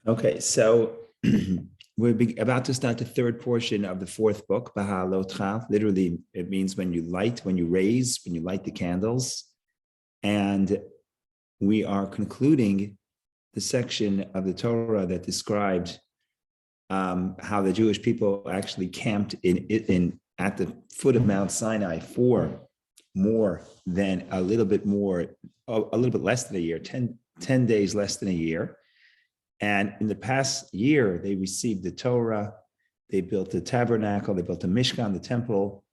Okay, so we're about to start the third portion of the fourth book, Behaaloscha. Literally, it means when you light, when you raise, when you light the candles. And we are concluding the section of the Torah that described how the Jewish people actually camped in at the foot of Mount Sinai for more than a little bit less than a year, 10 days less than a year. And in the past year, they received the Torah, they built the tabernacle, they built the Mishkan, the temple.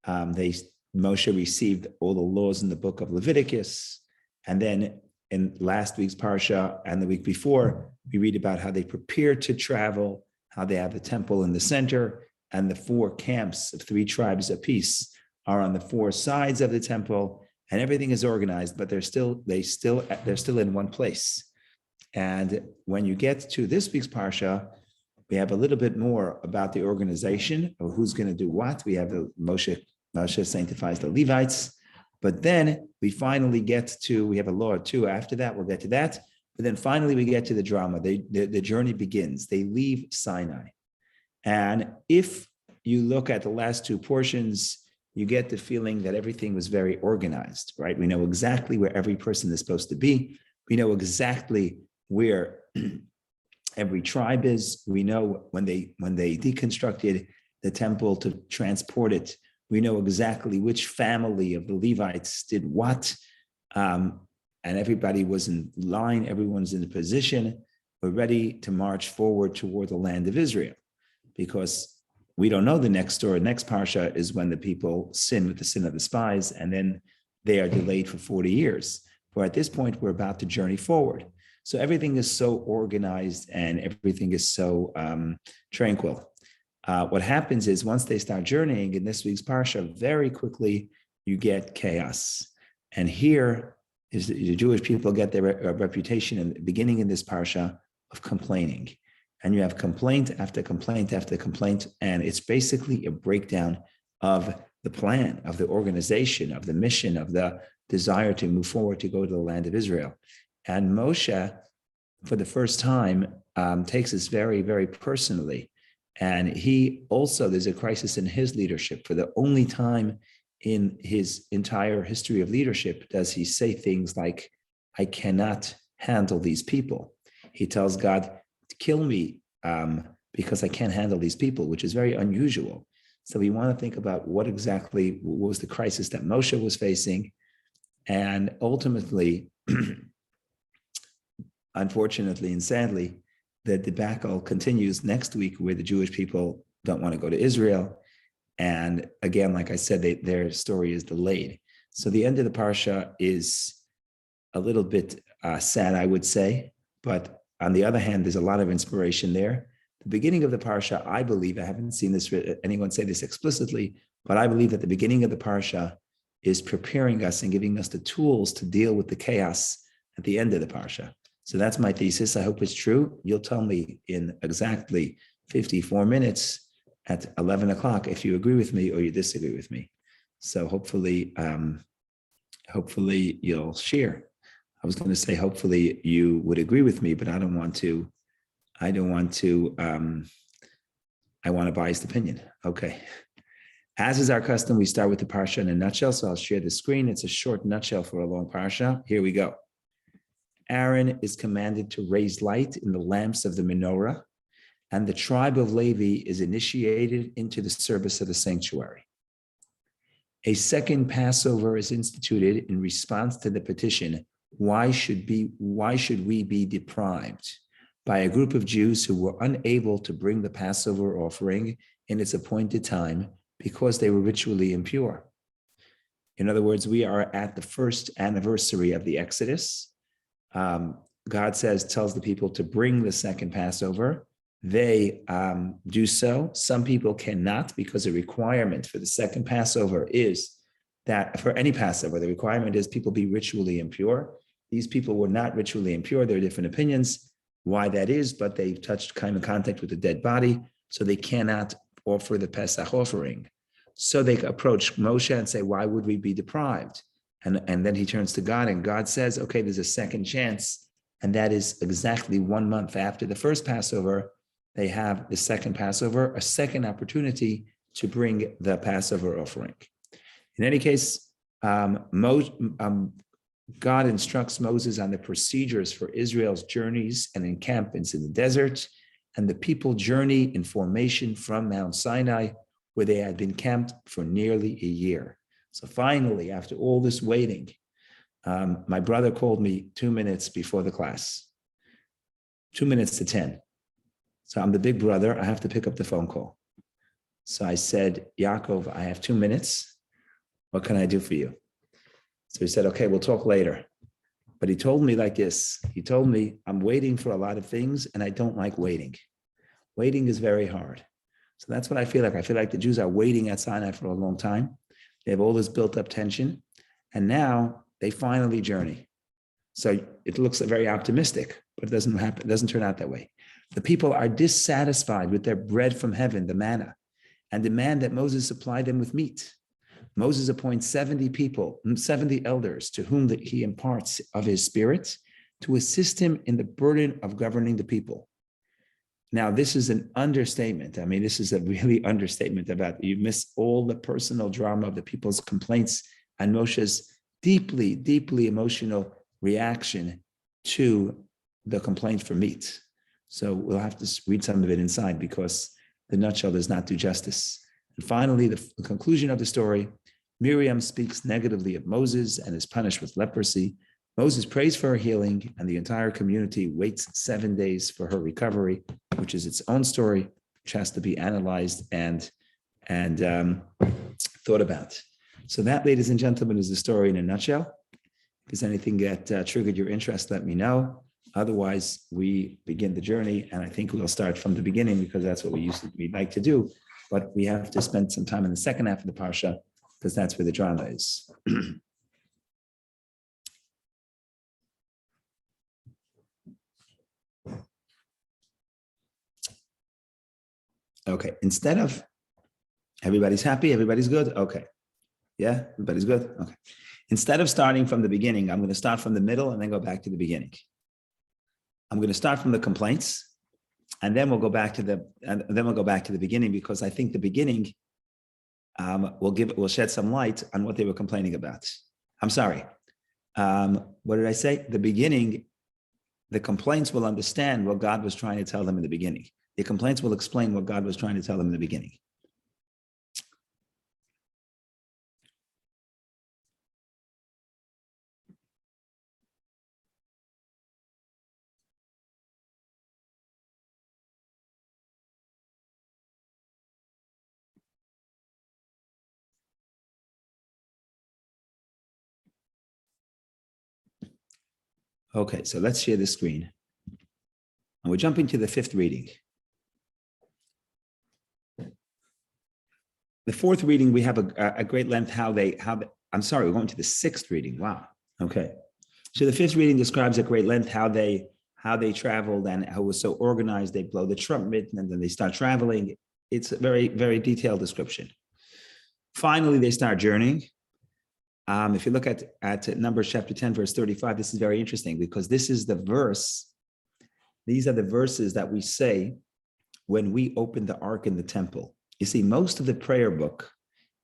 Moshe received all the laws in the book of Leviticus. And then in last week's Parsha and the week before, we read about how they prepared to travel, how they have the temple in the center, and the four camps of three tribes apiece are on the four sides of the temple, and everything is organized, but they're still in one place. And when you get to this week's Parsha, we have a little bit more about the organization of who's going to do what. We have the Moshe sanctifies the Levites, but then we finally we have a law or two after that. We'll get to that. But then finally we get to the drama. The journey begins. They leave Sinai. And if you look at the last two portions, you get the feeling that everything was very organized, right? We know exactly where every person is supposed to be. We know exactly where every tribe is. We know when they deconstructed the temple to transport it, we know exactly which family of the Levites did what. And everybody was in line, everyone's in a position. We're ready to march forward toward the land of Israel, because we don't know the next story. Next Parsha is when the people sin with the sin of the spies, and then they are delayed for 40 years. But at this point, we're about to journey forward. So everything is so organized and everything is so tranquil. What happens is once they start journeying in this week's Parsha, very quickly you get chaos. And here is the Jewish people get their reputation in the beginning in this Parsha of complaining. And you have complaint after complaint after complaint. And it's basically a breakdown of the plan, of the organization, of the mission, of the desire to move forward to go to the land of Israel. And Moshe, for the first time, takes this very, very personally. And he also, there's a crisis in his leadership. For the only time in his entire history of leadership does he say things like, I cannot handle these people. He tells God, kill me because I can't handle these people, which is very unusual. So we want to think about what was the crisis that Moshe was facing. And ultimately, unfortunately and sadly, the debacle continues next week, where the Jewish people don't want to go to Israel. And again, like I said, their story is delayed. So the end of the Parsha is a little bit sad, I would say. But on the other hand, there's a lot of inspiration there. The beginning of the Parsha, I believe, I haven't seen anyone say this explicitly, but I believe that the beginning of the Parsha is preparing us and giving us the tools to deal with the chaos at the end of the Parsha. So that's my thesis. I hope it's true. You'll tell me in exactly 54 minutes at 11 o'clock if you agree with me or you disagree with me. So hopefully you'll share. I was going to say, hopefully you would agree with me, but I want a biased opinion. Okay. As is our custom, we start with the Parsha in a nutshell. So I'll share the screen. It's a short nutshell for a long Parsha. Here we go. Aaron is commanded to raise light in the lamps of the menorah, and the tribe of Levi is initiated into the service of the sanctuary. A second Passover is instituted in response to the petition, why should we be deprived, by a group of Jews who were unable to bring the Passover offering in its appointed time because they were ritually impure. In other words, we are at the first anniversary of the Exodus. God tells the people to bring the second Passover. They do so. Some people cannot, because the requirement for the second Passover is that for any Passover, the requirement is people be ritually impure. These people were not ritually impure. There are different opinions why that is, but they've touched kind of contact with the dead body, so they cannot offer the Pesach offering. So they approach Moshe and say, why would we be deprived? And then he turns to God, and God says, okay, there's a second chance And that is exactly 1 month after the first Passover. They have the second Passover, a second opportunity to bring the Passover offering. In any case, God instructs Moses on the procedures for Israel's journeys and encampments in the desert, and the people journey in formation from Mount Sinai, where they had been camped for nearly a year. So finally, after all this waiting, my brother called me 2 minutes before the class, 2 minutes to 10. So I'm the big brother, I have to pick up the phone call. So I said, Yaakov, I have 2 minutes. What can I do for you? So he said, okay, we'll talk later. But he told me like this. He told me, I'm waiting for a lot of things and I don't like waiting. Waiting is very hard. So that's what I feel like. I feel like the Jews are waiting at Sinai for a long time. They have all this built up tension. And now they finally journey. So it looks very optimistic, but it doesn't happen. It doesn't turn out that way. The people are dissatisfied with their bread from heaven, the manna, and demand that Moses supply them with meat. Moses appoints 70 people, 70 elders to whom he imparts of his spirit to assist him in the burden of governing the people. Now, this is an understatement. I mean, this is a really understatement about you miss all the personal drama of the people's complaints and Moshe's deeply, deeply emotional reaction to the complaint for meat. So we'll have to read some of it inside because the nutshell does not do justice. And finally, the conclusion of the story, Miriam speaks negatively of Moses and is punished with leprosy. Moses prays for her healing, and the entire community waits 7 days for her recovery, which is its own story, which has to be analyzed and thought about. So that, ladies and gentlemen, is the story in a nutshell. If there's anything that triggered your interest, let me know. Otherwise, we begin the journey, and I think we'll start from the beginning because that's what we'd like to do. But we have to spend some time in the second half of the parsha because that's where the drama is. Okay, instead of everybody's happy, everybody's good. Okay. Yeah, everybody's good. Okay. Instead of starting from the beginning, I'm going to start from the middle and then go back to the beginning. I'm going to start from the complaints, and then we'll go back to the beginning because I think the beginning will shed some light on what they were complaining about. I'm sorry. What did I say? The beginning, the complaints will understand what God was trying to tell them in the beginning. The complaints will explain what God was trying to tell them in the beginning. Okay, so let's share the screen. And we're jumping to the fifth reading. The fourth reading, we have a great length I'm sorry, we're going to the sixth reading. Wow. Okay. So the fifth reading describes at great length how they traveled and how it was so organized. They blow the trumpet and then they start traveling. It's a very, very detailed description. Finally, they start journeying. If you look at Numbers chapter 10, verse 35, this is very interesting because this is the verse. These are the verses that we say when we open the ark in the temple. You see, most of the prayer book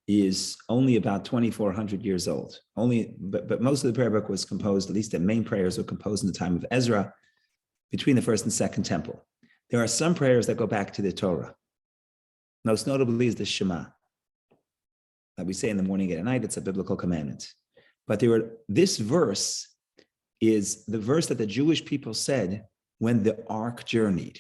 is only about 2,400 years old. But most of the prayer book was composed, at least the main prayers were composed in the time of Ezra, between the first and second temple. There are some prayers that go back to the Torah. Most notably is the Shema that we say in the morning and at night. It's a biblical commandment. But this verse is the verse that the Jewish people said when the ark journeyed.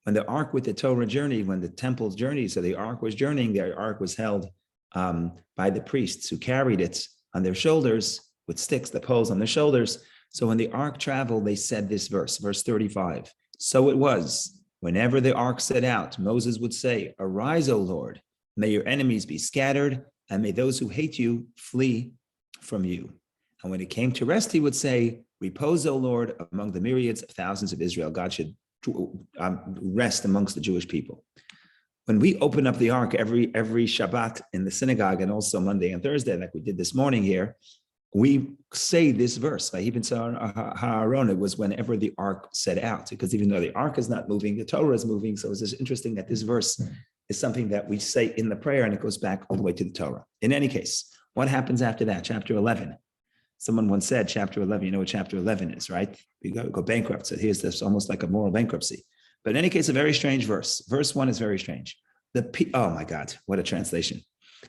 When the ark with the Torah journeyed, when the temple journeyed, so the ark was journeying, the ark was held by the priests who carried it on their shoulders with sticks, the poles on their shoulders. So when the ark traveled, they said this verse 35. So it was, whenever the ark set out, Moses would say, "Arise, O Lord, may your enemies be scattered, and may those who hate you flee from you." And when it came to rest, he would say, "Repose, O Lord, among the myriads of thousands of Israel." God should rest amongst the Jewish people. When we open up the ark every Shabbat in the synagogue and also Monday and Thursday, like we did this morning here, we say this verse, even Ha'aron, it was whenever the ark set out, because even though the ark is not moving, the Torah is moving. So it's just interesting that this verse is something that we say in the prayer, and it goes back all the way to the Torah. In any case, what happens after that? Chapter 11. Someone once said, chapter 11, you know what chapter 11 is, right? We go bankrupt. So here's this almost like a moral bankruptcy. But in any case, a very strange verse. Verse 1 is very strange. Oh my God, what a translation.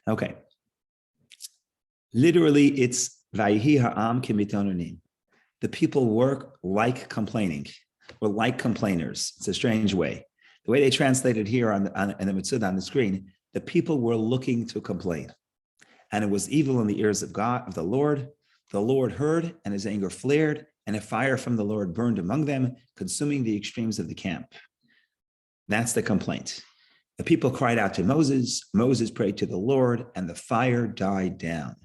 Okay. Literally, it's Vayihi ha'am kimitononim. The people work like complaining, or like complainers. It's a strange way. The way they translated here in the Mitzvah on the screen, the people were looking to complain. And it was evil in the ears of God, of the Lord. The Lord heard, and his anger flared, and a fire from the Lord burned among them, consuming the extremes of the camp. That's the complaint. The people cried out to Moses. Moses prayed to the Lord, and the fire died down.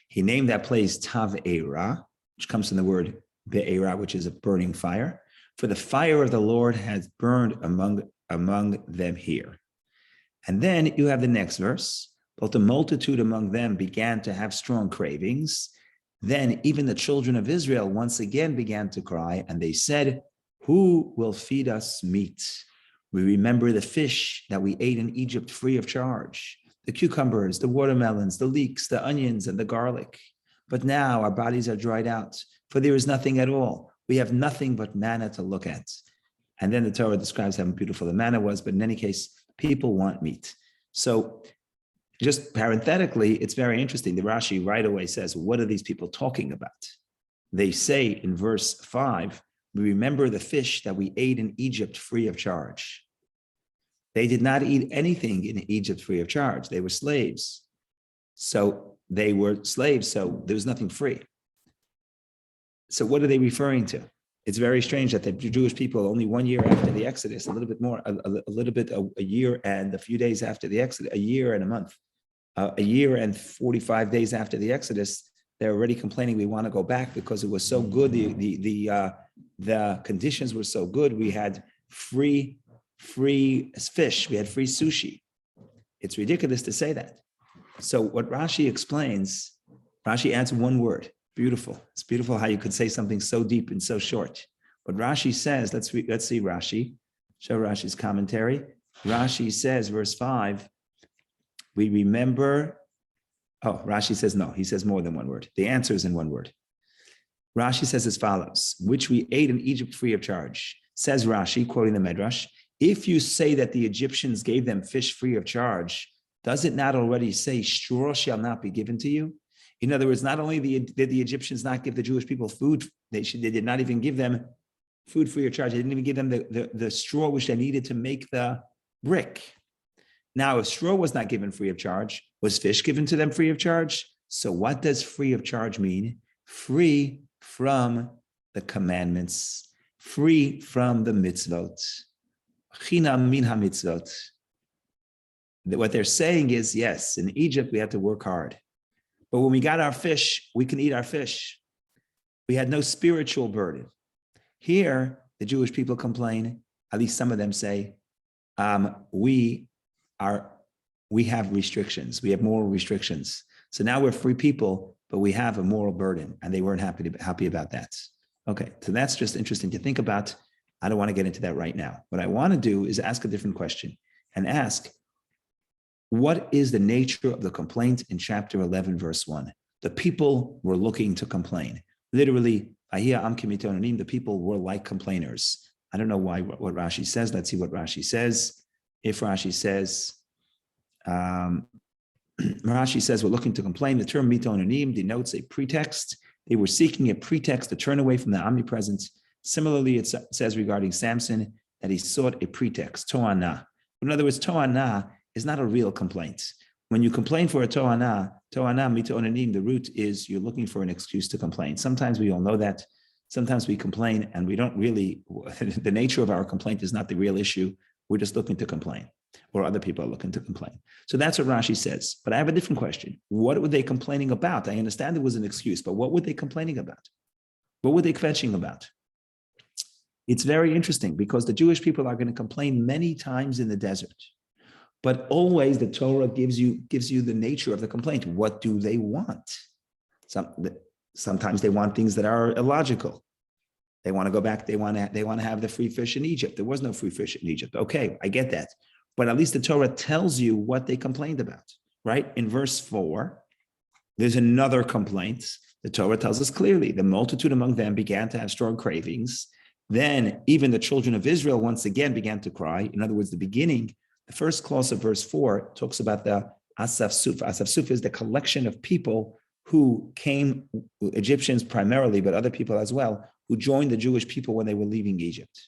He named that place Tav-Erah, which comes from the word Be'erah, which is a burning fire. For the fire of the Lord has burned among them here. And then you have the next verse. But the multitude among them began to have strong cravings. Then even the children of Israel once again began to cry, and they said, who will feed us meat? We remember the fish that we ate in Egypt free of charge, the cucumbers, the watermelons, the leeks, the onions, and the garlic. But now our bodies are dried out, for there is nothing at all. We have nothing but manna to look at. And then the Torah describes how beautiful the manna was, but in any case, people want meat. So just parenthetically, it's very interesting. The Rashi right away says, what are these people talking about? They say in verse 5, we remember the fish that we ate in Egypt free of charge. They did not eat anything in Egypt free of charge. They were slaves. So there was nothing free. So what are they referring to? It's very strange that the Jewish people, only 1 year after the Exodus, a little bit more, a year and a few days after the Exodus, a year and a month, a year and 45 days after the Exodus, they're already complaining we want to go back because it was so good. The conditions were so good. We had free fish. We had free sushi. It's ridiculous to say that. So what Rashi explains, Rashi adds one word. Beautiful. It's beautiful how you could say something so deep and so short. What Rashi says, let's see Rashi. Show Rashi's commentary. Rashi says, verse 5, we remember. Oh, Rashi says no. He says more than one word. The answer is in one word. Rashi says as follows, which we ate in Egypt free of charge. Says Rashi, quoting the Medrash, if you say that the Egyptians gave them fish free of charge, does it not already say straw shall not be given to you? In other words, not only did the Egyptians not give the Jewish people food, they did not even give them food free of charge. They didn't even give them the straw which they needed to make the brick. Now, if straw was not given free of charge, was fish given to them free of charge? So what does free of charge mean? Free from the commandments, free from the mitzvot. Chinam min ha-mitzvot. What they're saying is, yes, in Egypt, we had to work hard. But when we got our fish, we can eat our fish. We had no spiritual burden. Here, the Jewish people complain, at least some of them say, we have restrictions. We have moral restrictions. So now we're free people, but we have a moral burden, and they weren't happy about that. Okay, so that's just interesting to think about. I don't want to get into that right now. What I want to do is ask a different question and ask, what is the nature of the complaint in chapter 11, verse 1? The people were looking to complain. Literally, the people were like complainers. I don't know why what Rashi says. Let's see what Rashi says. If Rashi says, Rashi says we're looking to complain. The term mitonanim denotes a pretext. They were seeking a pretext to turn away from the omnipresence. Similarly, it says regarding Samson that he sought a pretext, to'ana. In other words, to'ana is not a real complaint. When you complain for a to'ana mitonanim, the root is you're looking for an excuse to complain. Sometimes we all know that. Sometimes we complain and we don't really, the nature of our complaint is not the real issue. We're just looking to complain, or other people are looking to complain. So that's what Rashi says. But I have a different question. What were they complaining about? I understand it was an excuse, but what were they complaining about? What were they kvetching about? It's very interesting because the Jewish people are going to complain many times in the desert, but always the Torah gives you the nature of the complaint. What do they want? Sometimes they want things that are illogical. They want to go back. They want to have the free fish in Egypt. There was no free fish in Egypt. Okay, I get that. But at least the Torah tells you what they complained about, right? In verse 4, there's another complaint. The Torah tells us clearly, the multitude among them began to have strong cravings. Then even the children of Israel once again began to cry. In other words, the first clause of verse 4 talks about the Asaf Suf. Asaf Suf is the collection of people who came, Egyptians primarily, but other people as well, who joined the Jewish people when they were leaving Egypt.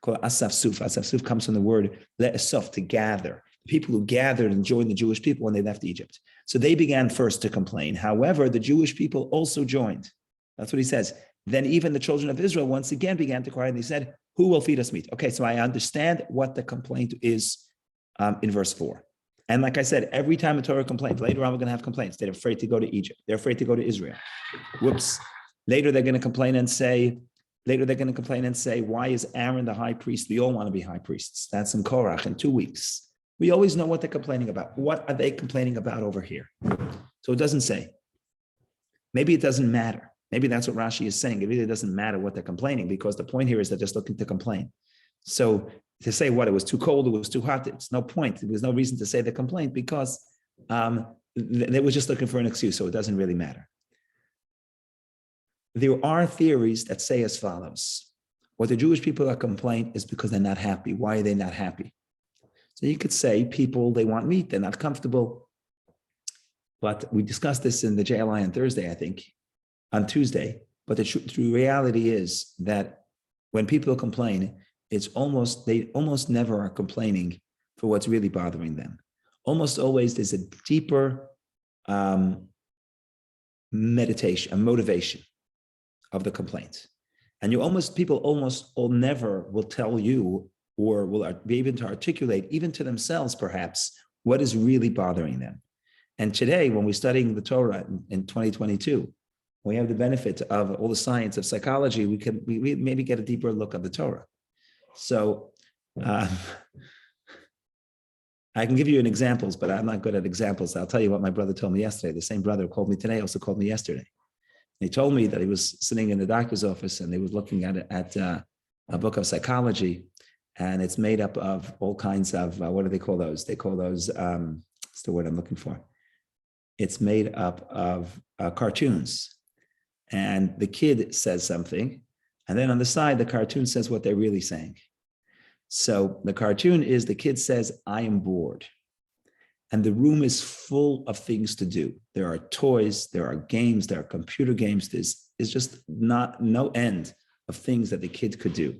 Called Asaf Suf. Asaf Suf comes from the word le'esaf, to gather. People who gathered and joined the Jewish people when they left Egypt. So they began first to complain. However, the Jewish people also joined. That's what he says. Then even the children of Israel once again began to cry, and they said, who will feed us meat? Okay, so I understand what the complaint is in verse 4. And like I said, every time the Torah complains, later on we're going to have complaints. They're afraid to go to Egypt. They're afraid to go to Israel. Whoops. Later they're going to complain and say, why is Aaron the high priest? We all want to be high priests. That's in Korach in 2 weeks. We always know what they're complaining about. What are they complaining about over here? So it doesn't say. Maybe it doesn't matter. Maybe that's what Rashi is saying. It really doesn't matter what they're complaining, because the point here is they're just looking to complain. So to say what, it was too cold, it was too hot, it's no point. There was no reason to say the complaint, because they were just looking for an excuse, so it doesn't really matter. There are theories that say as follows. What the Jewish people are complaining is because they're not happy. Why are they not happy? So you could say people, they want meat, they're not comfortable. But we discussed this in the JLI on Thursday, I think, on Tuesday. But the true reality is that when people complain, they almost never are complaining for what's really bothering them. Almost always there's a deeper motivation of the complaint. And people almost never will tell you, or will be able to articulate, even to themselves perhaps, what is really bothering them. And today, when we're studying the Torah in 2022, we have the benefit of all the science of psychology, we maybe get a deeper look at the Torah. So I can give you examples, but I'm not good at examples. I'll tell you what my brother told me yesterday. The same brother who called me today also called me yesterday. He told me that he was sitting in the doctor's office and they was looking at a book of psychology, and it's made up of all kinds of, what do they call those? They call those, what's the word I'm looking for? It's made up of cartoons. And the kid says something, and then on the side, the cartoon says what they're really saying. So the cartoon is, the kid says, I am bored. And the room is full of things to do. There are toys, there are games, there are computer games. There's just no end of things that the kid could do.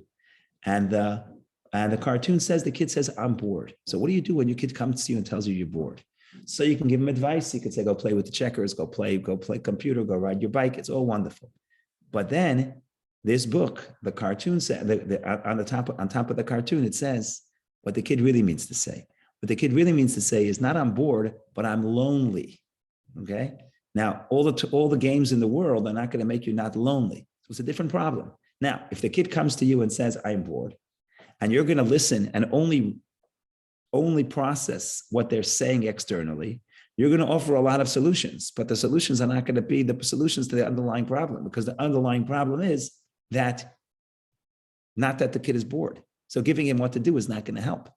And the cartoon says, the kid says, I'm bored. So what do you do when your kid comes to you and tells you you're bored? So you can give him advice. You could say, go play with the checkers, go play computer, go ride your bike. It's all wonderful. But then this book, the cartoon said, on top of the cartoon, it says what the kid really means to say. What the kid really means to say is not I'm bored, but I'm lonely. Okay. Now, all the games in the world are not going to make you not lonely. So it's a different problem. Now, if the kid comes to you and says, I'm bored, and you're going to listen and only process what they're saying externally, you're going to offer a lot of solutions, but the solutions are not going to be the solutions to the underlying problem, because the underlying problem is that not that the kid is bored. So giving him what to do is not going to help.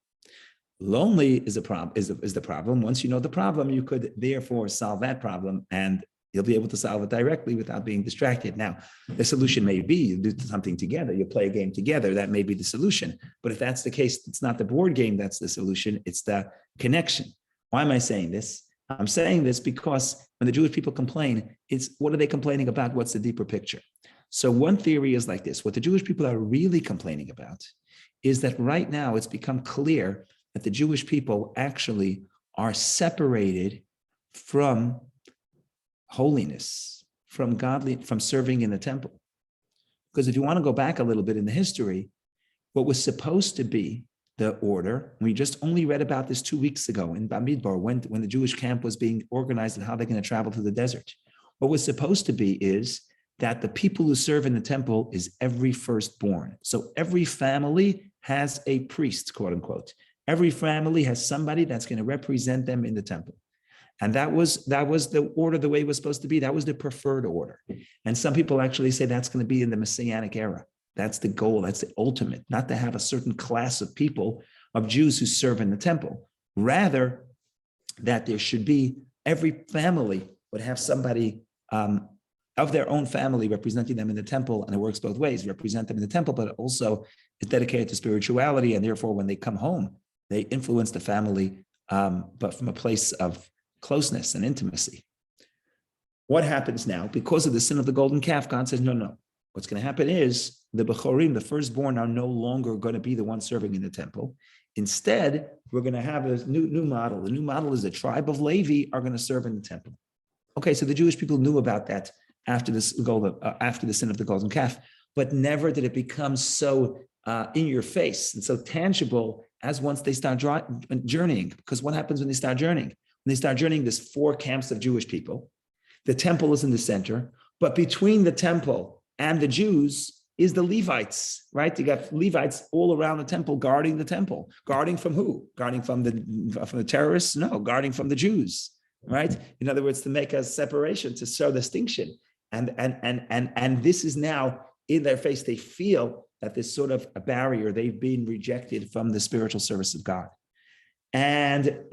Lonely is a problem. Is the problem. Once you know the problem, you could therefore solve that problem, and you'll be able to solve it directly without being distracted. Now, the solution may be you do something together, you play a game together. That may be the solution. But if that's the case, it's not the board game that's the solution. It's the connection. Why am I saying this? I'm saying this because when the Jewish people complain, it's what are they complaining about? What's the deeper picture? So one theory is like this. What the Jewish people are really complaining about is that right now it's become clear that the Jewish people actually are separated from holiness, from serving in the temple. Because if you want to go back a little bit in the history, what was supposed to be the order, we just only read about this 2 weeks ago in Bamidbar, when the Jewish camp was being organized and how they're going to travel to the desert. What was supposed to be is that the people who serve in the temple is every firstborn. So every family has a priest, quote unquote. Every family has somebody that's going to represent them in the temple. And that was the order, the way it was supposed to be. That was the preferred order. And some people actually say that's going to be in the Messianic era. That's the goal. That's the ultimate, not to have a certain class of people, of Jews who serve in the temple. Rather, that there should be, every family would have somebody of their own family representing them in the temple. And it works both ways, represent them in the temple, but also is dedicated to spirituality. And therefore, when they come home, they influence the family, but from a place of closeness and intimacy. What happens now? Because of the sin of the golden calf, God says, no. What's going to happen is the Bechorim, the firstborn, are no longer going to be the ones serving in the temple. Instead, we're going to have a new model. The new model is the tribe of Levi are going to serve in the temple. Okay, so the Jewish people knew about that after the sin of the golden calf, but never did it become so in your face and so tangible as once they start journeying. Because what happens when they start journeying? When they start journeying, there's 4 camps of Jewish people. The temple is in the center, but between the temple and the Jews is the Levites, right? You got Levites all around the temple, guarding the temple. Guarding from who? Guarding from the terrorists? No, guarding from the Jews, right? In other words, to make a separation, to show distinction. And this is now in their face. They feel that there's sort of a barrier. They've been rejected from the spiritual service of God. And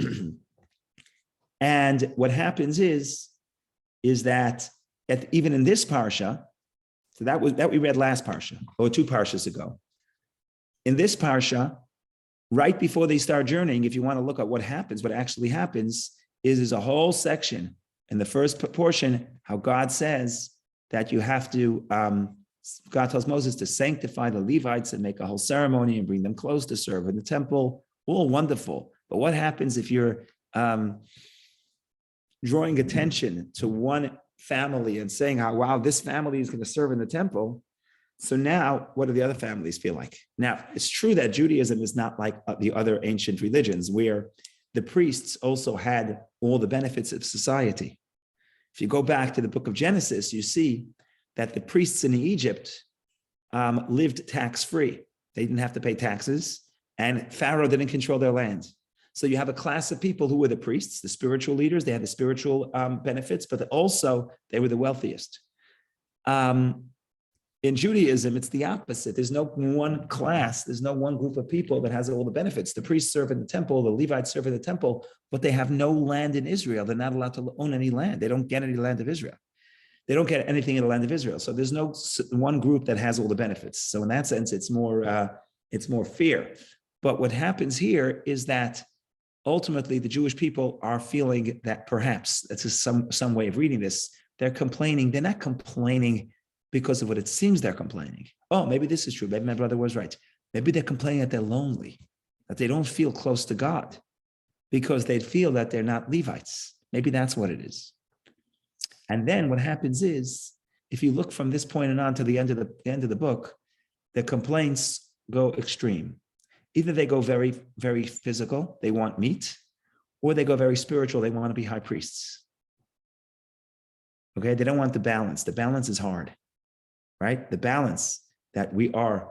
what happens is that even in this parsha, so that we read last parsha, or 2 parshas ago. In this parsha, right before they start journeying, if you want to look at what happens, what actually happens is a whole section in the first portion, how God says that you have to, God tells Moses to sanctify the Levites and make a whole ceremony and bring them close to serve in the temple. All wonderful. But what happens if you're drawing attention to one family and saying how, wow, this family is going to serve in the temple? So now what do the other families feel like? Now, it's true that Judaism is not like the other ancient religions where the priests also had all the benefits of society. If you go back to the book of Genesis, you see that the priests in Egypt lived tax-free. They didn't have to pay taxes, and Pharaoh didn't control their land. So you have a class of people who were the priests, the spiritual leaders. They had the spiritual benefits, but also they were the wealthiest. In Judaism, it's the opposite. There's no one class, there's no one group of people that has all the benefits. The priests serve in the temple, the Levites serve in the temple, but they have no land in Israel. They're not allowed to own any land. They don't get any land of Israel. They don't get anything in the land of Israel. So there's no one group that has all the benefits. So in that sense, it's more fair. But what happens here is that ultimately the Jewish people are feeling that perhaps, that's some way of reading this, they're complaining. They're not complaining because of what it seems they're complaining. Oh, maybe this is true. Maybe my brother was right. Maybe they're complaining that they're lonely, that they don't feel close to God because they feel that they're not Levites. Maybe that's what it is. And then what happens is, if you look from this point on to the end of the book, the complaints go extreme. Either they go very, very physical, they want meat, or they go very spiritual, they want to be high priests. Okay, they don't want the balance. The balance is hard, right? The balance that we are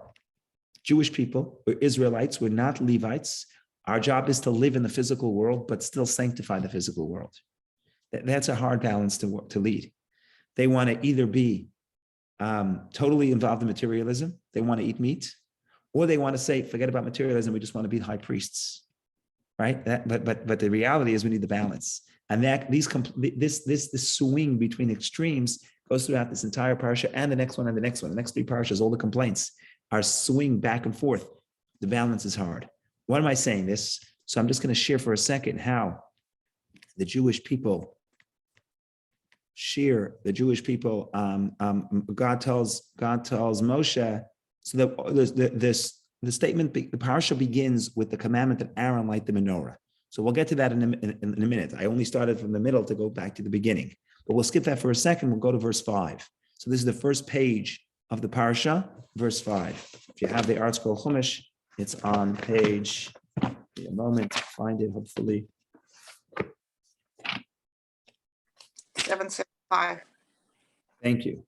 Jewish people, we're Israelites, we're not Levites. Our job is to live in the physical world, but still sanctify the physical world. That's a hard balance to lead. They want to either be totally involved in materialism, they want to eat meat, or they want to say, forget about materialism, we just want to be high priests, right? But the reality is we need the balance. And that this swing between extremes goes throughout this entire parsha and the next one and the next one. The next 3 parshas, all the complaints are swing back and forth. The balance is hard. Why am I saying this? So I'm just going to share for a second how the Jewish people God tells Moshe. So the statement, the parsha begins with the commandment that Aaron light the menorah. So we'll get to that in a minute. I only started from the middle to go back to the beginning, but we'll skip that for a second. We'll go to verse 5. So this is the first page of the parsha, verse 5. If you have the Art Scroll Chumash, it's on page, give me a moment to find it, hopefully. 775. Thank you.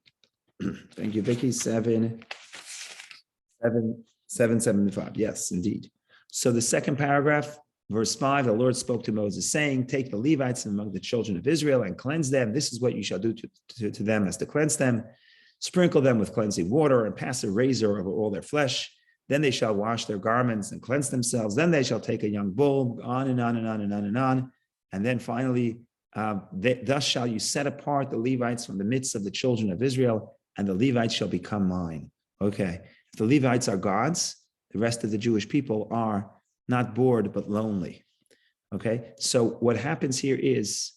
Thank you, Vicky. 775. Yes, indeed. So the second paragraph Verse 5, the Lord spoke to Moses, saying, take the Levites from among the children of Israel and cleanse them. This is what you shall do to them as to cleanse them. Sprinkle them with cleansing water and pass a razor over all their flesh. Then they shall wash their garments and cleanse themselves. Then they shall take a young bull, on and on and on and on and on. And then finally, thus shall you set apart the Levites from the midst of the children of Israel, and the Levites shall become mine. Okay, if the Levites are God's, the rest of the Jewish people are not bored but lonely. Okay, so what happens here is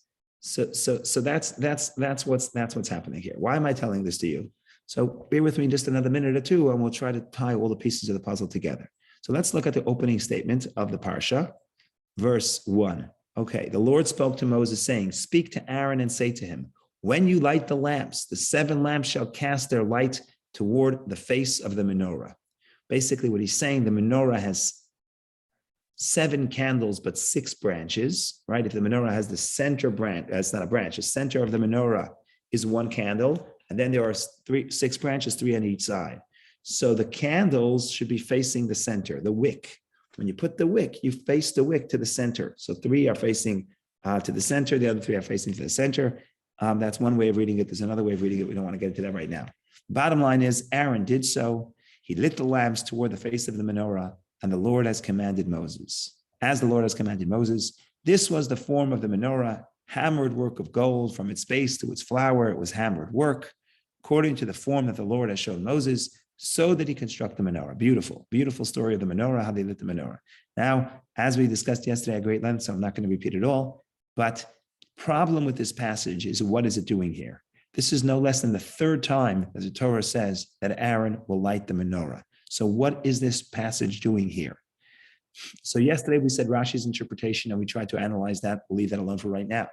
that's what's happening here. Why am I telling this to you? So bear with me just another minute or two, and we'll try to tie all the pieces of the puzzle together. So let's look at the opening statement of the parsha, verse 1. Okay, the Lord spoke to Moses, saying, speak to Aaron and say to him, when you light the lamps, the 7 lamps shall cast their light toward the face of the menorah. Basically, what he's saying, the menorah has 7 candles, but 6 branches, right? If the menorah has the center branch, it's not a branch, the center of the menorah is 1 candle, and then there are 6 branches, 3 on each side. So the candles should be facing the center, the wick. When you put the wick, you face the wick to the center. So 3 are facing to the center, the other 3 are facing to the center. That's one way of reading it. There's another way of reading it. We don't want to get into that right now. Bottom line is, Aaron did so. He lit the lamps toward the face of the menorah, and the Lord has commanded Moses. As the Lord has commanded Moses, this was the form of the menorah, hammered work of gold from its base to its flower. It was hammered work, according to the form that the Lord has shown Moses, so that he construct the menorah. Beautiful, beautiful story of the menorah, how they lit the menorah. Now, as we discussed yesterday at great length, so I'm not going to repeat it all, but problem with this passage is, what is it doing here? This is no less than the 3rd time that the Torah says that Aaron will light the menorah. So what is this passage doing here? So yesterday we said Rashi's interpretation, and we tried to analyze that. We'll leave that alone for right now.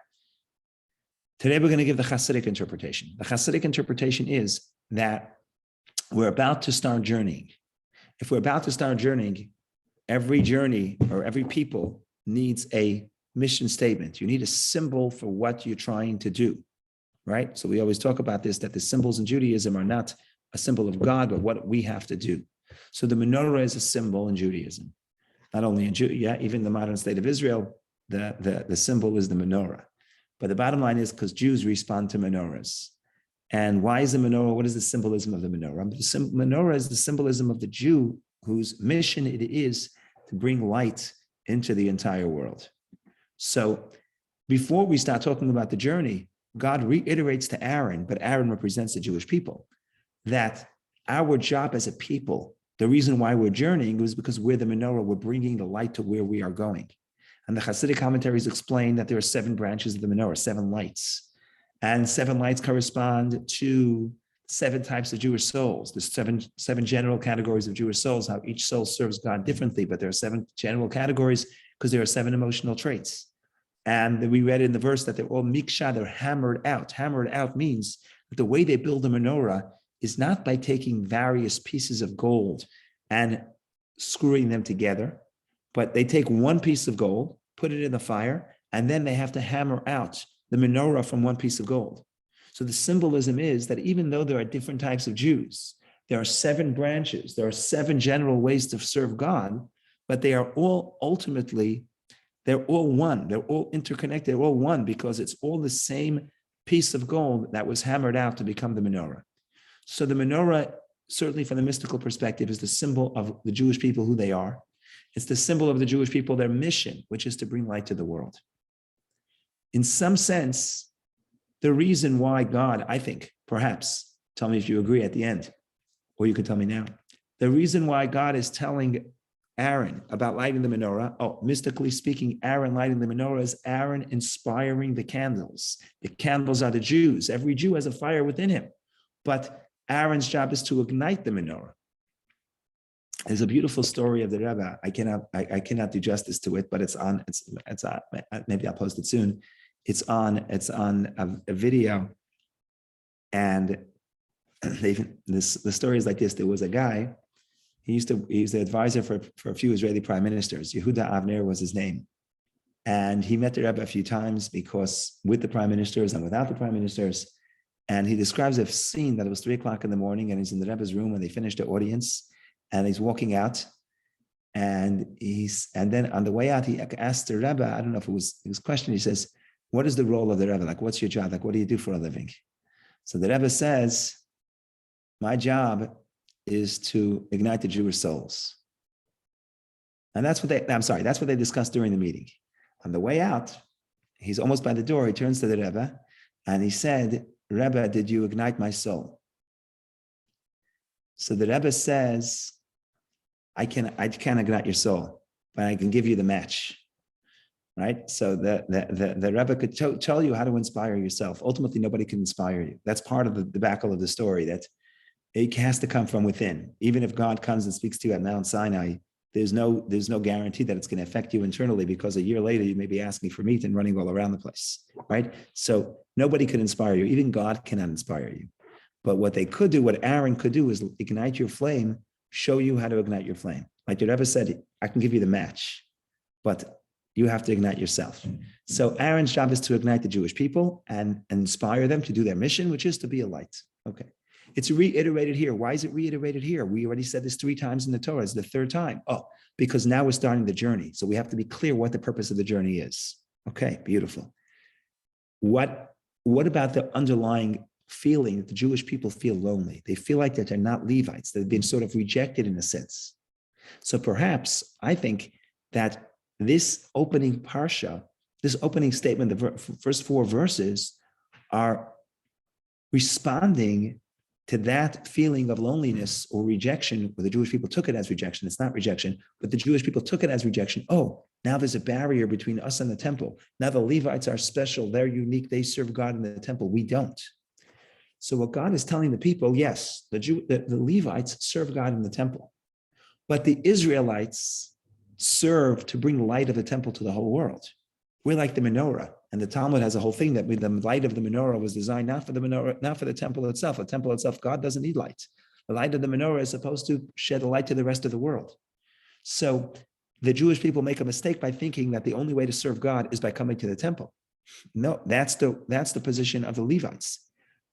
Today we're going to give the Hasidic interpretation. The Hasidic interpretation is that we're about to start journeying. If we're about to start journeying, every journey or every people needs a mission statement. You need a symbol for what you're trying to do, right? So we always talk about this, that the symbols in Judaism are not a symbol of God, but what we have to do. So the menorah is a symbol in Judaism. Not only in Judea, even the modern state of Israel, the symbol is the menorah. But the bottom line is because Jews respond to menorahs. And why is the menorah? What is the symbolism of the menorah? The menorah is the symbolism of the Jew whose mission it is to bring light into the entire world. So before we start talking about the journey, God reiterates to Aaron, but Aaron represents the Jewish people, that our job as a people, the reason why we're journeying was because we're the menorah, we're bringing the light to where we are going. And the Hasidic commentaries explain that there are 7 branches of the menorah, 7 lights. And 7 lights correspond to 7 types of Jewish souls. There's seven general categories of Jewish souls, how each soul serves God differently, but there are 7 general categories because there are 7 emotional traits. And we read in the verse that they're all miksha, they're hammered out. Hammered out means that the way they build a menorah is not by taking various pieces of gold and screwing them together, but they take one piece of gold, put it in the fire, and then they have to hammer out the menorah from one piece of gold. So the symbolism is that even though there are different types of Jews, there are 7 branches, there are 7 general ways to serve God, but they are all ultimately, they're all one, they're all interconnected, they're all one because it's all the same piece of gold that was hammered out to become the menorah. So the menorah, certainly from the mystical perspective, is the symbol of the Jewish people, who they are. It's the symbol of the Jewish people, their mission, which is to bring light to the world. In some sense, the reason why God, I think, perhaps, tell me if you agree at the end, or you could tell me now, the reason why God is telling Aaron about lighting the menorah, mystically speaking, Aaron lighting the menorah is Aaron inspiring the candles. The candles are the Jews. Every Jew has a fire within him, but Aaron's job is to ignite the menorah. There's a beautiful story of the Rebbe. I cannot do justice to it, but it's on. Maybe I'll post it soon. It's on a video, and the story is like this. There was a guy. He was the advisor for a few Israeli prime ministers. Yehuda Avner was his name, and he met the Rebbe a few times because with the prime ministers and without the prime ministers. And he describes a scene that it was 3:00 in the morning, and he's in the Rebbe's room when they finished the audience, and he's walking out, And then on the way out, he asked the Rebbe, I don't know if it was his question, he says, what is the role of the Rebbe? Like, what's your job? Like, what do you do for a living? So the Rebbe says, my job is to ignite the Jewish souls. And that's what they discussed during the meeting. On the way out, he's almost by the door, he turns to the Rebbe and he said, Rebbe, did you ignite my soul? So the Rebbe says, I can't ignite your soul, but I can give you the match. Right? So the Rebbe could tell you how to inspire yourself. Ultimately, nobody can inspire you. That's part of the debacle of the story, that it has to come from within. Even if God comes and speaks to you at Mount Sinai, there's no guarantee that it's going to affect you internally, because a year later you may be asking for meat and running all around the place, right? So nobody can inspire you. Even God cannot inspire you. But what they could do, what Aaron could do, is ignite your flame, show you how to ignite your flame. Like the Rebbe said, I can give you the match, but you have to ignite yourself. So Aaron's job is to ignite the Jewish people and inspire them to do their mission, which is to be a light. Okay. It's reiterated here. Why is it reiterated here? We already said this 3 times in the Torah. It's the 3rd time. Oh, because now we're starting the journey. So we have to be clear what the purpose of the journey is. Okay, beautiful. What about the underlying feeling that the Jewish people feel lonely? They feel like that they're not Levites. They've been sort of rejected in a sense. So perhaps I think that this opening parsha, this opening statement, the first 4 verses are responding to that feeling of loneliness or rejection, where the Jewish people took it as rejection. It's not rejection, but the Jewish people took it as rejection. Oh, now there's a barrier between us and the temple. Now the Levites are special. They're unique. They serve God in the temple. We don't. So what God is telling the people, yes, the Levites serve God in the temple, but the Israelites serve to bring the light of the temple to the whole world. We're like the menorah, and the Talmud has a whole thing that the light of the menorah was designed not for the menorah, not for the temple itself. The temple itself, God doesn't need light. The light of the menorah is supposed to shed a light to the rest of the world. So the Jewish people make a mistake by thinking that the only way to serve God is by coming to the temple. No, that's the position of the Levites.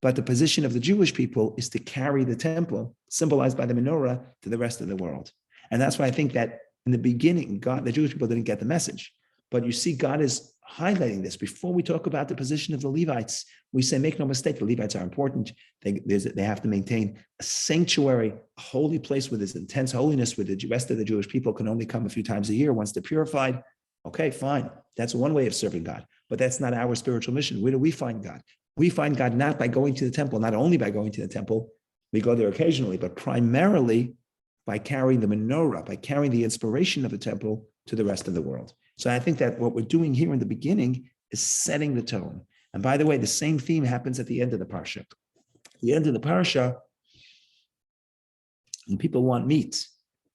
But the position of the Jewish people is to carry the temple, symbolized by the menorah, to the rest of the world. And that's why I think that in the beginning, the Jewish people didn't get the message. But you see, God is highlighting this. Before we talk about the position of the Levites, we say, make no mistake, the Levites are important. They have to maintain a sanctuary, a holy place with this intense holiness, where the rest of the Jewish people can only come a few times a year once they're purified. Okay, fine. That's one way of serving God. But that's not our spiritual mission. Where do we find God? We find God not by going to the temple, not only by going to the temple, we go there occasionally, but primarily by carrying the menorah, by carrying the inspiration of the temple to the rest of the world. So I think that what we're doing here in the beginning is setting the tone. And by the way, the same theme happens at the end of the parsha. At the end of the parsha, when people want meat,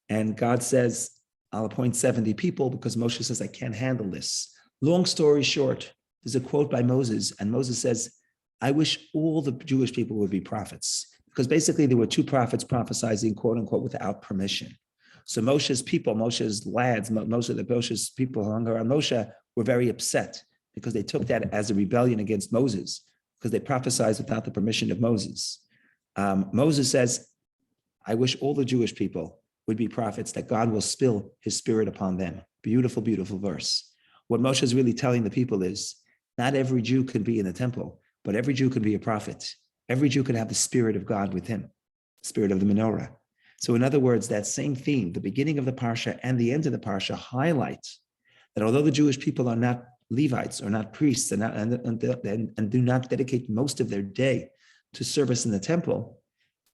and God says, I'll appoint 70 people because Moshe says, I can't handle this. Long story short, there's a quote by Moses, and Moses says, I wish all the Jewish people would be prophets, because basically there were 2 prophets prophesying, quote unquote, without permission. So Moshe's people, Moshe's lads, Moshe's people who hung around Moshe were very upset because they took that as a rebellion against Moses, because they prophesied without the permission of Moses. Moses says, I wish all the Jewish people would be prophets, that God will spill his spirit upon them. Beautiful, beautiful verse. What Moshe is really telling the people is, not every Jew can be in the temple, but every Jew can be a prophet. Every Jew can have the spirit of God with him, spirit of the menorah. So in other words, that same theme, the beginning of the parsha and the end of the parsha, highlights that although the Jewish people are not Levites or not priests and do not dedicate most of their day to service in the temple,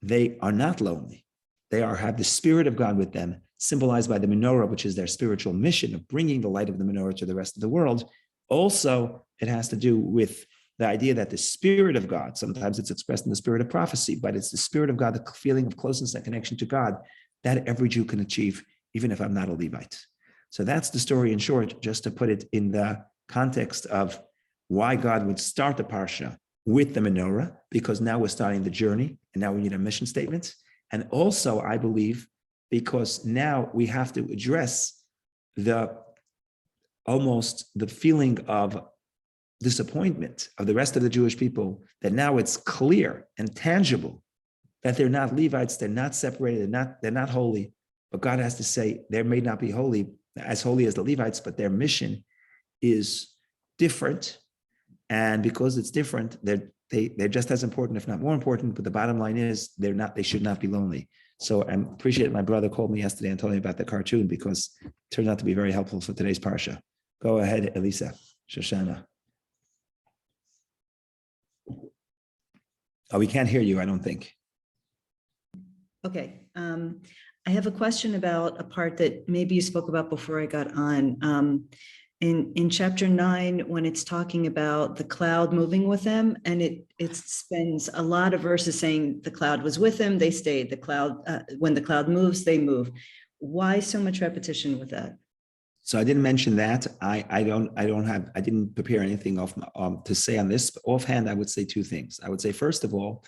they are not lonely. They have the spirit of God with them, symbolized by the menorah, which is their spiritual mission of bringing the light of the menorah to the rest of the world. Also, it has to do with the idea that the spirit of God, sometimes it's expressed in the spirit of prophecy, but it's the spirit of God, the feeling of closeness and connection to God, that every Jew can achieve, even if I'm not a Levite. So that's the story in short, just to put it in the context of why God would start the parsha with the menorah, because now we're starting the journey, and now we need a mission statement. And also, I believe, because now we have to address the feeling of disappointment of the rest of the Jewish people, that now it's clear and tangible that they're not Levites, they're not separated, they're not holy. But God has to say, they may not be holy as the Levites, but their mission is different. And because it's different, they're just as important, if not more important. But the bottom line is they should not be lonely. So I appreciate my brother called me yesterday and told me about the cartoon because it turned out to be very helpful for today's parsha. Go ahead, Elisa, Shoshana. Oh, we can't hear you, I don't think. Okay. I have a question about a part that maybe you spoke about before I got on. In chapter 9, when it's talking about the cloud moving with them, and it spends a lot of verses saying the cloud was with them, they stayed. The cloud, when the cloud moves, they move. Why so much repetition with that? So I didn't mention that. I didn't prepare anything off to say on this. But offhand, I would say two things. I would say, first of all,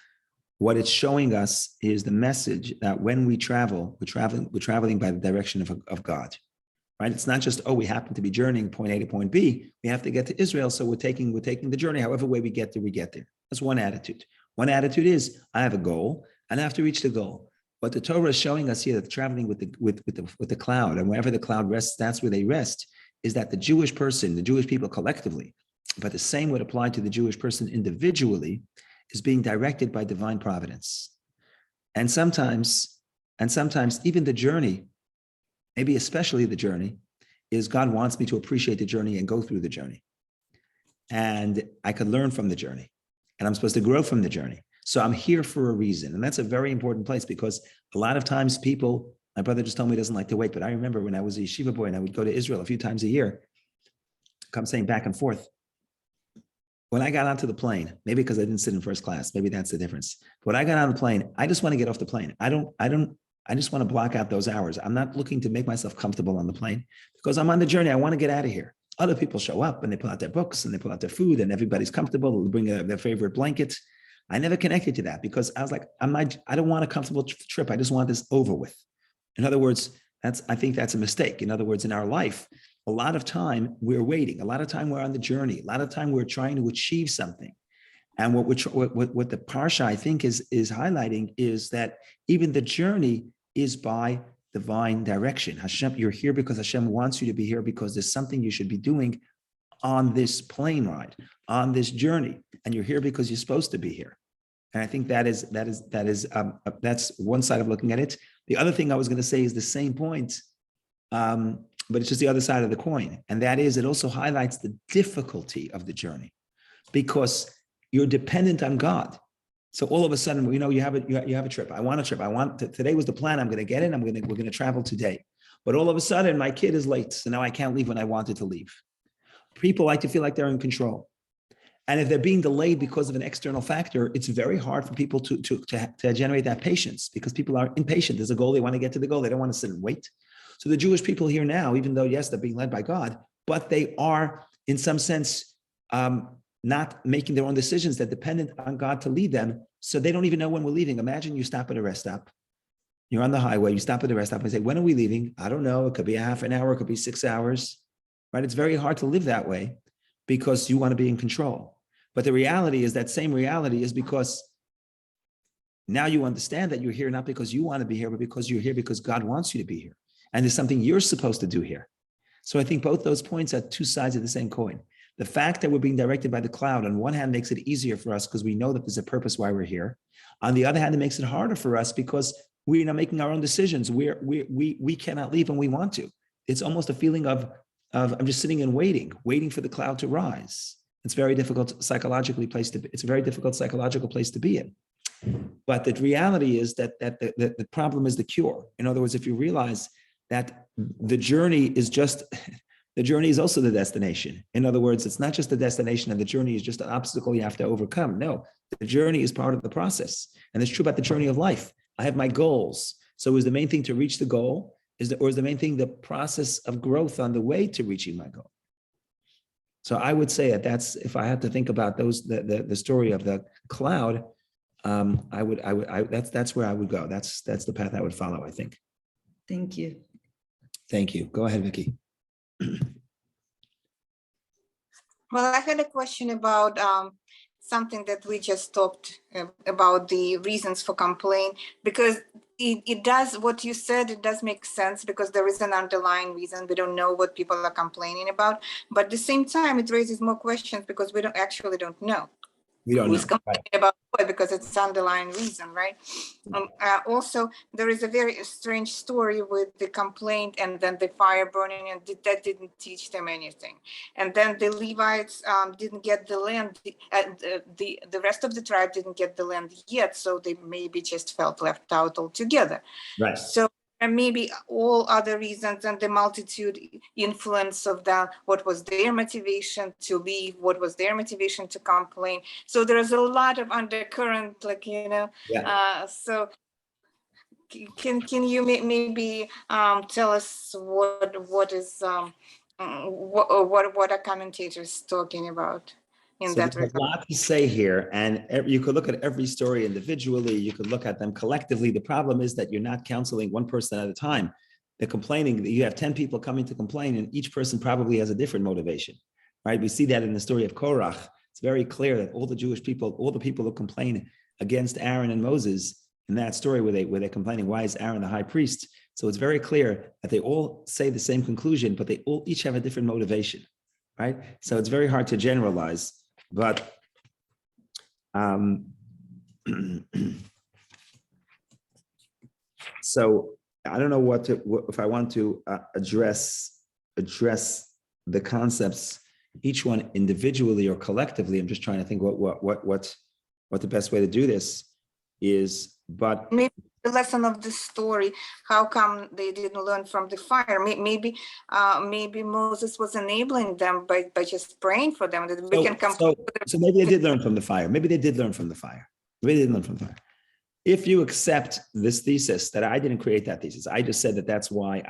what it's showing us is the message that when we travel, we're traveling by the direction of God. Right? It's not just, we happen to be journeying point A to point B. We have to get to Israel, so we're taking the journey. However way we get there, we get there. That's one attitude. One attitude is, I have a goal, and I have to reach the goal. What the Torah is showing us here, that traveling with the cloud, and wherever the cloud rests, that's where they rest, is that the Jewish person, the Jewish people collectively, but the same would apply to the Jewish person individually, is being directed by divine providence. And sometimes even the journey, maybe especially the journey, is God wants me to appreciate the journey and go through the journey. And I could learn from the journey. And I'm supposed to grow from the journey. So I'm here for a reason. And that's a very important place, because a lot of times people, my brother just told me he doesn't like to wait, but I remember when I was a yeshiva boy and I would go to Israel a few times a year, come saying back and forth. When I got onto the plane, maybe because I didn't sit in first class, maybe that's the difference. When I got on the plane, I just want to get off the plane. I just want to block out those hours. I'm not looking to make myself comfortable on the plane, because I'm on the journey. I want to get out of here. Other people show up and they pull out their books and they pull out their food and everybody's comfortable. They bring their favorite blanket. I never connected to that because I was like, I don't want a comfortable trip. I just want this over with. In other words, I think that's a mistake. In other words, in our life, a lot of time we're waiting. A lot of time we're on the journey. A lot of time we're trying to achieve something. And what the Parsha, I think, is highlighting is that even the journey is by divine direction. Hashem, you're here because Hashem wants you to be here, because there's something you should be doing on this plane ride, on this journey, and you're here because you're supposed to be here. And I think that's one side of looking at it. The other thing I was going to say is the same point, but it's just the other side of the coin, and that is it also highlights the difficulty of the journey, because you're dependent on God. So all of a sudden, you have a trip. I want a trip. Today was the plan. I'm going to get it. We're going to travel today. But all of a sudden, my kid is late, so now I can't leave when I wanted to leave. People like to feel like they're in control, and if they're being delayed because of an external factor, it's very hard for people to generate that patience, because people are impatient. There's a goal. They want to get to the goal. They don't want to sit and wait. So the Jewish people here now, even though yes, they're being led by God, but they are in some sense not making their own decisions. They're dependent on God to lead them. So they don't even know when we're leaving. Imagine you stop at a rest stop. You're on the highway. You stop at the rest stop and say, when are we leaving? I don't know. It could be a half an hour. It could be 6 hours, right? It's very hard to live that way because you want to be in control. But the reality is that same reality is because now you understand that you're here not because you want to be here, but because you're here because God wants you to be here. And there's something you're supposed to do here. So I think both those points are two sides of the same coin. The fact that we're being directed by the cloud on one hand makes it easier for us because we know that there's a purpose why we're here. On the other hand, it makes it harder for us because we're not making our own decisions. We cannot leave when we want to. It's almost a feeling of I'm just sitting and waiting for the cloud to rise. It's a very difficult psychological place to be in. But the reality is that the problem is the cure. In other words, if you realize that the journey is also the destination. In other words, it's not just the destination and the journey is just an obstacle you have to overcome. No, the journey is part of the process. And it's true about the journey of life. I have my goals. So is the main thing to reach the goal? Or is the main thing the process of growth on the way to reaching my goal? So I would say that's, if I had to think about the story of the cloud, that's where I would go. That's the path I would follow, I think. Thank you. Thank you. Go ahead, Vicky. Well, I had a question about something that we just talked about, the reasons for complaint, because it does, what you said, it does make sense because there is an underlying reason. We don't know what people are complaining about, but at the same time, it raises more questions because we don't know. We don't Who's know. complaining about what, because it's underlying reason, right? Also, there is a very strange story with the complaint and then the fire burning, and that didn't teach them anything. And then the Levites didn't get the land, the rest of the tribe didn't get the land yet, so they maybe just felt left out altogether. Right. So and maybe all other reasons and the multitude influence of that, what was their motivation to leave, what was their motivation to complain. So there's a lot of undercurrent, like, so can you maybe tell us what is what are commentators talking about in So that there's a regard? lot to say here, and you could look at every story individually. You could look at them collectively. The problem is that you're not counseling one person at a time. The complaining, you have 10 people coming to complain, and each person probably has a different motivation, right? We see that in the story of Korach. It's very clear that all the Jewish people, all the people who complain against Aaron and Moses in that story where they're complaining, why is Aaron the high priest? So it's very clear that they all say the same conclusion, but they all each have a different motivation, right? So it's very hard to generalize. But so I don't know if I want to address the concepts, each one individually or collectively. I'm just trying to think what the best way to do this is. But maybe the lesson of the story, how come they didn't learn from the fire? Maybe Moses was enabling them by just praying for them that we can come. So maybe they did learn from the fire. Maybe they did learn from the fire. Maybe they didn't learn from the fire. If you accept this thesis that I didn't create that thesis, I just said that's why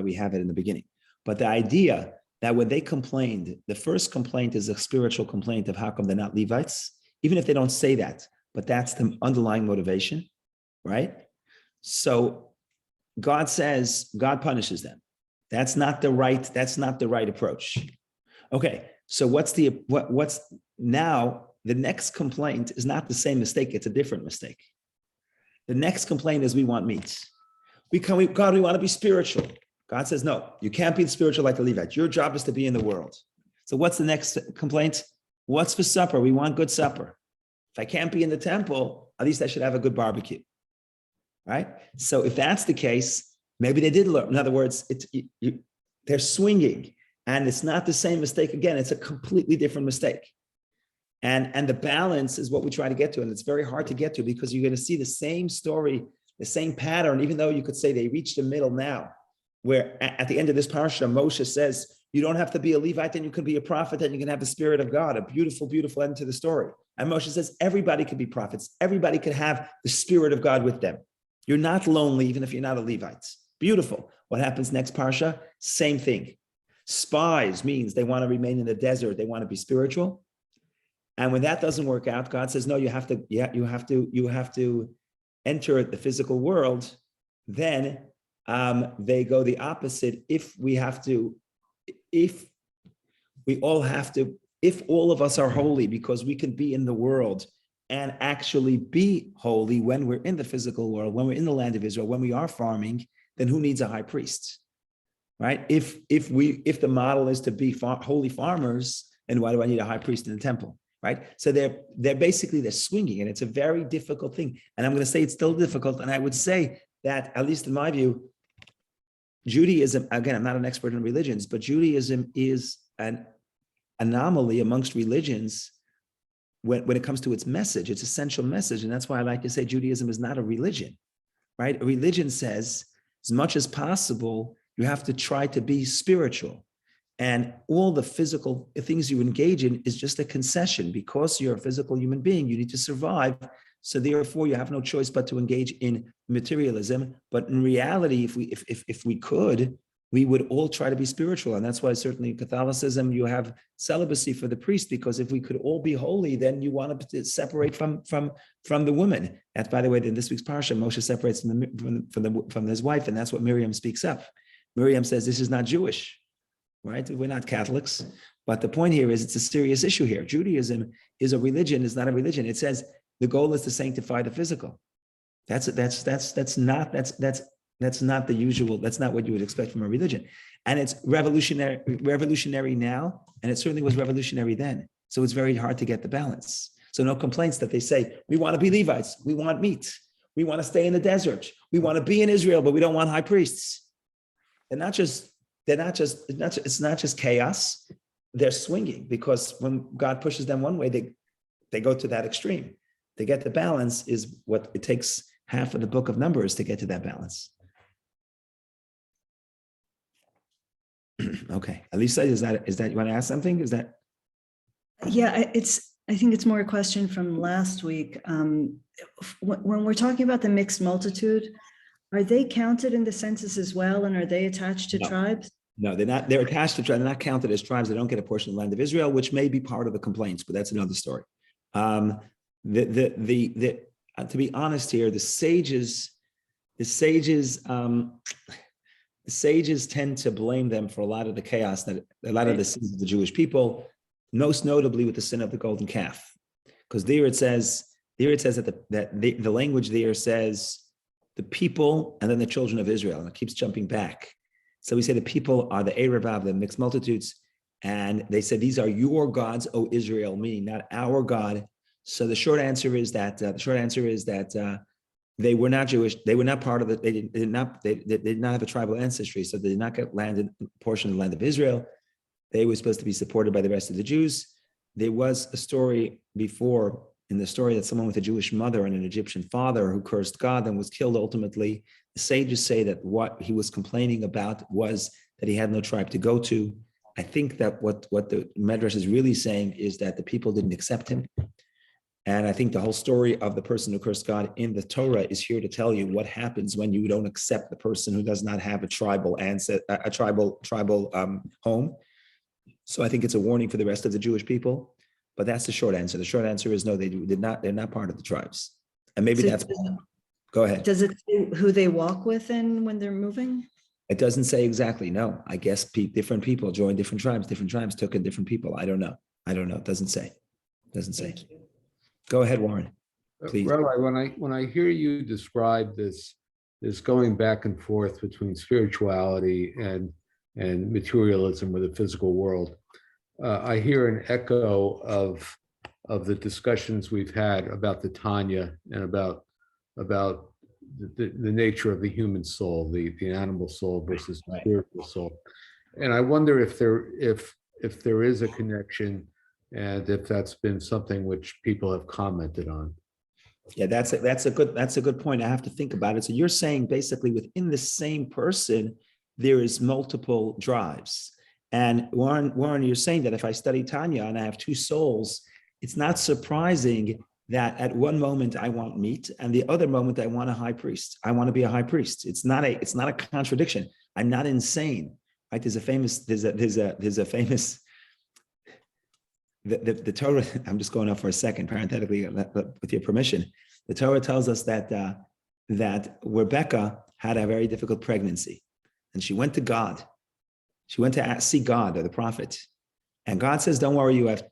we have it in the beginning. But the idea that when they complained, the first complaint is a spiritual complaint of how come they're not Levites, even if they don't say that, but that's the underlying motivation, right? So God says, God punishes them. That's not the right approach. Okay, so what's now the next complaint is not the same mistake, it's a different mistake. The next complaint is we want meat. God, we want to be spiritual. God says, no, you can't be spiritual like the Levite. Your job is to be in the world. So what's the next complaint? What's for supper? We want good supper. If I can't be in the temple, at least I should have a good barbecue, right? So if that's the case, maybe they did learn. In other words, they're swinging, and it's not the same mistake again. It's a completely different mistake. And the balance is what we try to get to, and it's very hard to get to because you're going to see the same story, the same pattern, even though you could say they reached the middle now, where at the end of this parasha, Moshe says, you don't have to be a Levite, and you can be a prophet, and you can have the Spirit of God. A beautiful, beautiful end to the story. And Moshe says, everybody can be prophets. Everybody can have the Spirit of God with them. You're not lonely, even if you're not a Levite. Beautiful. What happens next parsha? Same thing. Spies means they want to remain in the desert. They want to be spiritual. And when that doesn't work out, God says, no, you have to enter the physical world. Then they go the opposite. If all of us are holy, because we can be in the world and actually be holy when we're in the physical world, when we're in the land of Israel, when we are farming, then who needs a high priest, right? If the model is to be holy farmers, then why do I need a high priest in the temple, right? So they're swinging, and it's a very difficult thing. And I'm going to say it's still difficult. And I would say that, at least in my view, Judaism, again, I'm not an expert in religions, but Judaism is an anomaly amongst religions when it comes to its message, its essential message. And that's why I like to say Judaism is not a religion, right? A religion says, as much as possible, you have to try to be spiritual. And all the physical things you engage in is just a concession. Because you're a physical human being, you need to survive. So therefore, you have no choice but to engage in materialism. But in reality, if we could, we would all try to be spiritual. And that's why certainly in Catholicism, you have celibacy for the priest, because if we could all be holy, then you want to separate from the woman. That's, by the way, in this week's parsha, Moshe separates from his wife, and that's what Miriam speaks up. Miriam says, this is not Jewish, right? We're not Catholics. But the point here is it's a serious issue here. Judaism is a religion, it's not a religion. It says the goal is to sanctify the physical. That's not the usual. That's not what you would expect from a religion. And it's revolutionary now, and it certainly was revolutionary then. So it's very hard to get the balance. So no complaints that they say, we want to be Levites, we want meat, we want to stay in the desert, we want to be in Israel, but we don't want high priests. It's not just chaos. They're swinging, because when God pushes them one way, they go to that extreme. To get the balance is what it takes half of the book of Numbers to get to that balance. Okay, Elisa, is that you want to ask something? Is that? Yeah, I think it's more a question from last week. When we're talking about the mixed multitude, are they counted in the census as well? And are they attached to tribes? No, they're not. They're attached to tribes. They're not counted as tribes. They don't get a portion of the land of Israel, which may be part of the complaints, but that's another story. To be honest here, the sages tend to blame them for a lot of the chaos, that a lot of the sins of the Jewish people, most notably with the sin of the golden calf, because there it says that the language there says the people and then the children of Israel, and it keeps jumping back. So we say the people are the Erevav, the mixed multitudes, and they said these are your gods, O Israel, meaning not our God. So the short answer is that they were not Jewish. They were not part of it. They did not have a tribal ancestry, so they did not get portion of the land of Israel. They were supposed to be supported by the rest of the Jews. There was a story before in the story that someone with a Jewish mother and an Egyptian father who cursed God and was killed ultimately. The sages say that what he was complaining about was that he had no tribe to go to. I think that what the Medrash is really saying is that the people didn't accept him. And I think the whole story of the person who cursed God in the Torah is here to tell you what happens when you don't accept the person who does not have a tribal home. So I think it's a warning for the rest of the Jewish people. But that's the short answer. The short answer is no, they did not. They're not part of the tribes. And maybe that's. Go ahead. Does it say who they walk with in when they're moving? It doesn't say exactly. No, I guess different people joined different tribes. Different tribes took in different people. I don't know. It doesn't say. Go ahead, Warren. Please. Rabbi, when I hear you describe this going back and forth between spirituality and materialism or the physical world, I hear an echo of the discussions we've had about the Tanya and about the nature of the human soul, the animal soul versus the spiritual soul. And I wonder if there is a connection, and if that's been something which people have commented on. Yeah, that's a good point. I have to think about it. So you're saying basically within the same person, there is multiple drives. And Warren, you're saying that if I study Tanya and I have two souls, it's not surprising that at one moment I want meat, and the other moment I want a high priest. I want to be a high priest. It's not a contradiction. I'm not insane. Right? There's a famous. The Torah, I'm just going off for a second, parenthetically, with your permission. The Torah tells us that Rebecca had a very difficult pregnancy, and she went to God. She went to see God or the prophet, and God says, "Don't worry, you have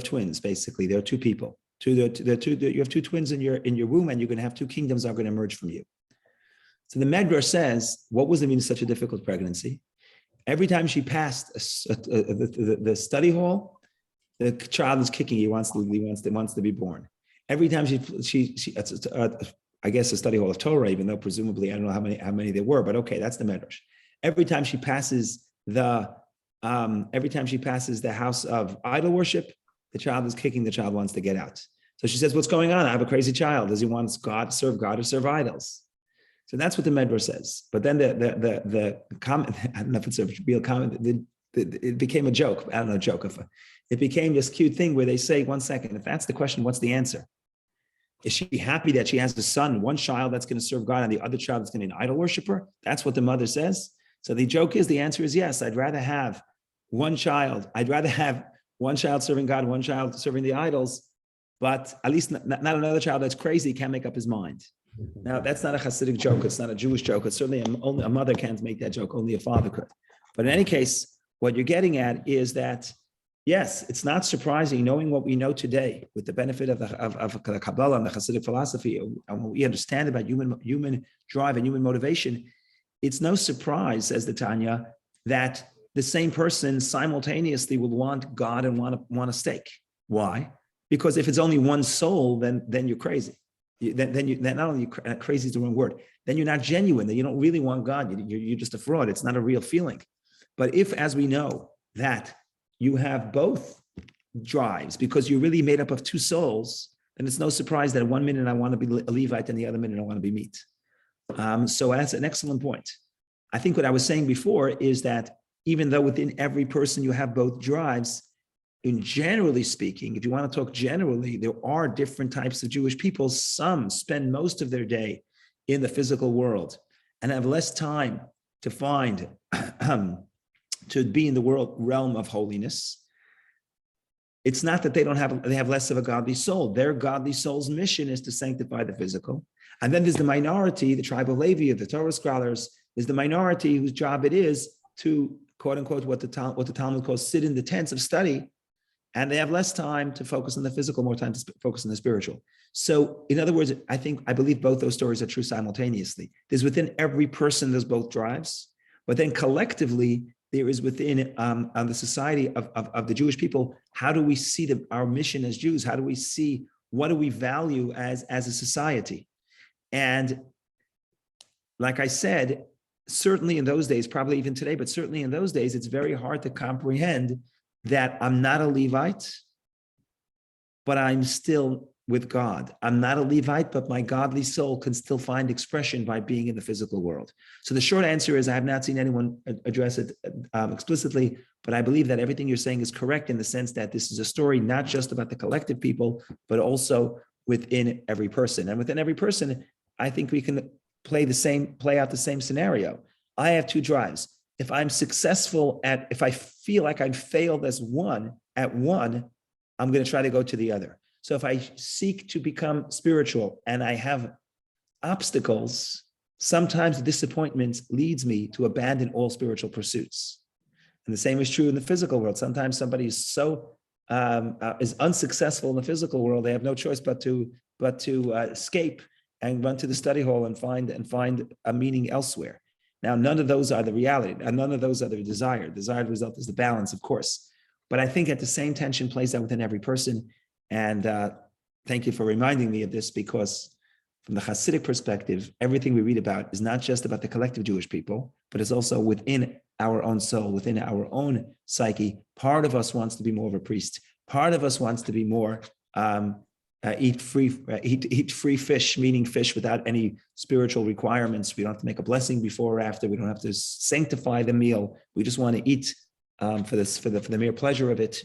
twins. Basically, there are two people. You have two twins in your womb, and you're going to have two kingdoms are going to emerge from you." So the Medrash says, what was it mean such a difficult pregnancy? Every time she passed the study hall, the child is kicking. He wants to be born. Every time she I guess the study hall of Torah, even though presumably I don't know how many there were, but okay, that's the Medrash. Every time she passes the house of idol worship, the child is kicking. The child wants to get out. So she says, "What's going on? I have a crazy child. Does he want God or serve idols?" So that's what the Medrash says. But then the comment, I don't know if it's a real comment. It became a joke. I don't know, joke. It became this cute thing where they say, one second, if that's the question, what's the answer? Is she happy that she has a son, one child that's going to serve God and the other child that's going to be an idol worshiper? That's what the mother says. So the answer is yes. I'd rather have one child. I'd rather have one child serving God, one child serving the idols, but at least not another child that's crazy, can't make up his mind. Now, that's not a Hasidic joke. It's not a Jewish joke. It's certainly only a mother can't make that joke. Only a father could. But in any case, what you're getting at is that yes, it's not surprising, knowing what we know today, with the benefit of the Kabbalah and the Hasidic philosophy, and what we understand about human drive and human motivation. It's no surprise, says the Tanya, that the same person simultaneously will want God and want a steak. Why? Because if it's only one soul, then you're crazy. Then not only crazy is the wrong word. Then you're not genuine. Then you don't really want God. You're just a fraud. It's not a real feeling. But if, as we know, that you have both drives because you're really made up of two souls, then it's no surprise that 1 minute I want to be a Levite and the other minute I want to be meat. So that's an excellent point. I think what I was saying before is that even though within every person you have both drives, in generally speaking, if you want to talk generally, there are different types of Jewish people. Some spend most of their day in the physical world and have less time to find, to be in the realm of holiness. It's not that they have less of a godly soul. Their godly soul's mission is to sanctify the physical. And then there's the minority, the tribe of Levi, the Torah scholars, is the minority whose job it is to, quote unquote, what the Talmud calls sit in the tents of study. And they have less time to focus on the physical, more time to focus on the spiritual. So in other words, I believe both those stories are true simultaneously. There's within every person, there's both drives, but then collectively, there is within the society of the Jewish people, how do we see our mission as Jews? How do we see, what do we value as a society? And like I said, certainly in those days, probably even today, but certainly in those days, it's very hard to comprehend that I'm not a Levite, but I'm still with God. I'm not a Levite, but my godly soul can still find expression by being in the physical world. So the short answer is I have not seen anyone address it explicitly, but I believe that everything you're saying is correct in the sense that this is a story not just about the collective people, but also within every person. And within every person, I think we can play out the same scenario. I have two drives. If I'm successful if I feel like I've failed at one, I'm going to try to go to the other. So if I seek to become spiritual and I have obstacles, sometimes disappointment leads me to abandon all spiritual pursuits. And the same is true in the physical world. Sometimes somebody is so is unsuccessful in the physical world, they have no choice but to escape and run to the study hall and find a meaning elsewhere. Now, none of those are the reality, and none of those are the desired. Desired result is the balance, of course. But I think that the same tension plays out within every person. And thank you for reminding me of this, because from the Hasidic perspective, everything we read about is not just about the collective Jewish people, but it's also within our own soul, within our own psyche. Part of us wants to be more of a priest. Part of us wants to be more eat free fish, meaning fish without any spiritual requirements. We don't have to make a blessing before or after. We don't have to sanctify the meal. We just want to eat for the mere pleasure of it,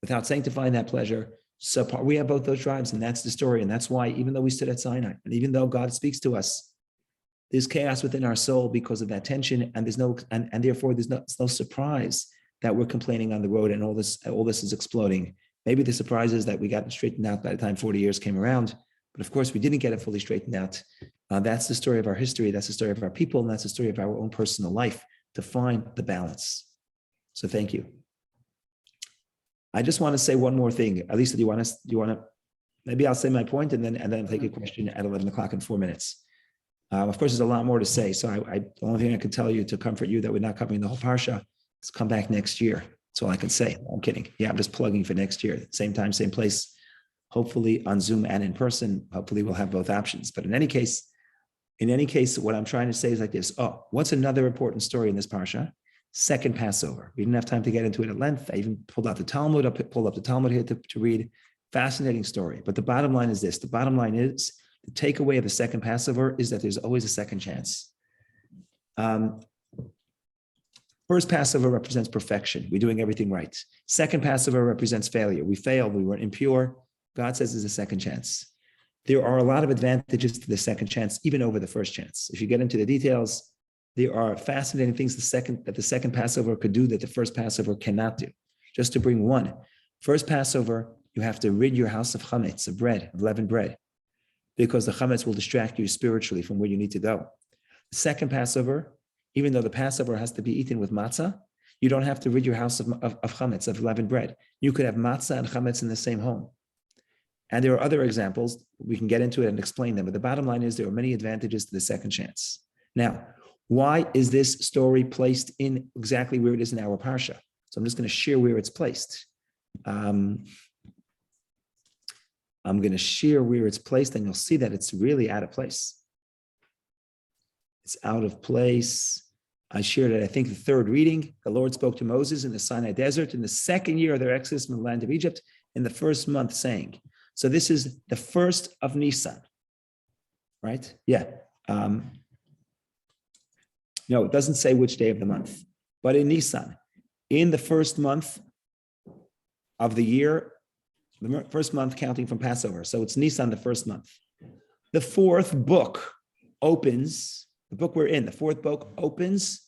without sanctifying that pleasure. So we have both those drives, and that's the story. And that's why, even though we stood at Sinai, and even though God speaks to us, there's chaos within our soul because of that tension, and therefore there's no surprise that we're complaining on the road and all this is exploding. Maybe the surprise is that we got it straightened out by the time 40 years came around, but of course we didn't get it fully straightened out. That's the story of our history. That's the story of our people, and that's the story of our own personal life, to find the balance. So thank you. I just want to say one more thing. Elisa, do you want to? Maybe I'll say my point and then take a question at 11 o'clock in 4 minutes. Of course, there's a lot more to say. So the only thing I can tell you to comfort you that we're not covering the whole parsha is come back next year. That's all I can say. I'm kidding. Yeah, I'm just plugging for next year. Same time, same place. Hopefully on Zoom and in person. Hopefully we'll have both options. But in any case, what I'm trying to say is like this. Oh, what's another important story in this parsha? Second Passover. We didn't have time to get into it at length. I even pulled out the Talmud. I pulled up the Talmud here to read. Fascinating story. But the bottom line is this. The bottom line is the takeaway of the second Passover is that there's always a second chance. First Passover represents perfection. We're doing everything right. Second Passover represents failure. We failed. We were impure. God says there's a second chance. There are a lot of advantages to the second chance, even over the first chance. If you get into the details, there are fascinating things that the second Passover could do that the first Passover cannot do. Just to bring one. First Passover, you have to rid your house of chametz, of bread, of leavened bread, because the chametz will distract you spiritually from where you need to go. The second Passover, even though the Passover has to be eaten with matzah, You don't have to rid your house of chametz, of leavened bread. You could have matzah and chametz in the same home. And there are other examples. We can get into it and explain them. But the bottom line is there are many advantages to the second chance. Now, why is this story placed in exactly where it is in our parsha? So I'm just going to share where it's placed. I'm going to share where it's placed, and you'll see that it's really out of place. It's out of place. I shared it, I think, the third reading. The Lord spoke to Moses in the Sinai desert in the second year of their exodus from the land of Egypt in the first month, saying, so this is the first of Nisan, right? Yeah. No, it doesn't say which day of the month, but in Nisan, in the first month of the year, the first month counting from Passover. So it's Nisan, the first month. The fourth book opens, the book we're in, the fourth book opens